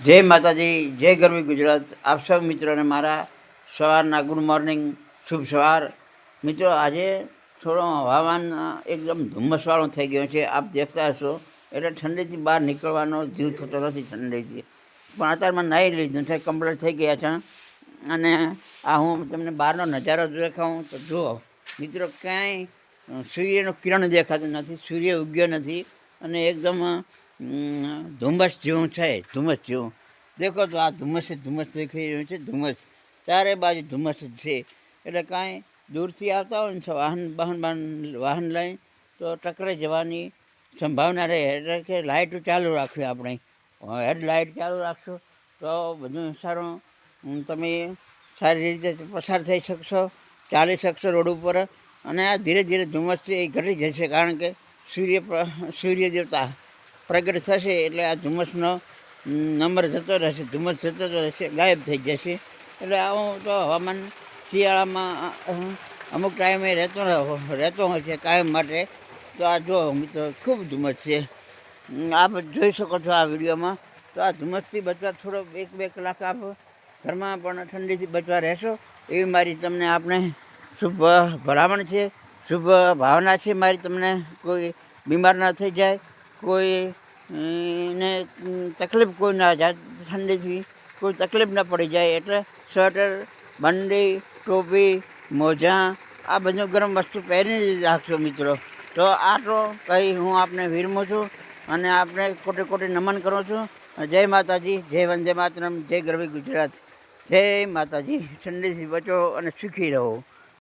જય માતાજી, જય ગરવી ગુજરાત. આપ સૌ મિત્રોને મારા સવારના ગુડ મોર્નિંગ, શુભ સવાર. મિત્રો, આજે થોડો હવામાન એકદમ ધુમ્મસવાળો થઈ ગયો છે. આપ દેખતા હશો એટલે ઠંડીથી બહાર નીકળવાનો જીવ થતો નથી ઠંડીથી. પણ અત્યારમાં નાહી લીધું છે, કમ્પ્લીટ થઈ ગયા છે. અને આ હું તમને બહારનો નજારો દેખાઉં તો જુઓ મિત્રો, ક્યાંય સૂર્યનું કિરણ દેખાતું નથી, સૂર્ય ઉગ્યો નથી અને એકદમ ધુમ્મસ જેવું છે. ધુમ્મસ જેવું દેખો તો આ ધુમ્મસ દેખાઈ રહ્યું છે. ધુમ્મસ ચારે બાજુ ધુમ્મસ જ છે. એટલે કાંઈ દૂરથી આવતા હોય ને વાહન લઈ તો ટકરાઈ જવાની સંભાવના રહે. એટલે કે લાઇટો ચાલુ રાખવી આપણે. હેડલાઇટ ચાલુ રાખશો તો બધું સારું, તમે સારી રીતે પસાર થઈ શકશો, ચાલી શકશો રોડ ઉપર. અને આ ધીરે ધીરે ધુમ્મસ છે એ ઘટી જશે, કારણ કે સૂર્ય દેવતા પ્રગટ થશે એટલે આ ધુમ્મસનો નંબર જતો રહેશે, ધુમ્મસ જતો રહેશે, ગાયબ થઈ જશે. એટલે આવું તો હવામાન શિયાળામાં અમુક ટાઈમે રહેતો હોય છે કાયમ માટે. તો આ જો મિત્રો, ખૂબ ધુમ્મસ છે. આપ જોઈ શકો છો આ વિડીયોમાં. તો આ ધુમ્મસથી બચવા થોડો 1-2 કલાક આપ ઘરમાં પણ ઠંડીથી બચવા રહેશો એવી મારી તમને આપણે શુભ ભલામણ છે, શુભ ભાવના છે મારી. તમને કોઈ બીમાર ન થઈ જાય, કોઈ ને તકલીફ કોઈ ના જાય, ઠંડીથી કોઈ તકલીફ ન પડી જાય. એટલે સ્વેટર, બંડી, ટોપી, મોજા આ બધું ગરમ વસ્તુ પહેરીને રાખશો મિત્રો. તો આટલો કહી હું આપને વિરમું છું અને આપને કોટી નમન કરું છું. જય માતાજી, જય વંદે માતરમ, જય ગરવી ગુજરાત. જય માતાજી. ઠંડીથી બચો અને સુખી રહો.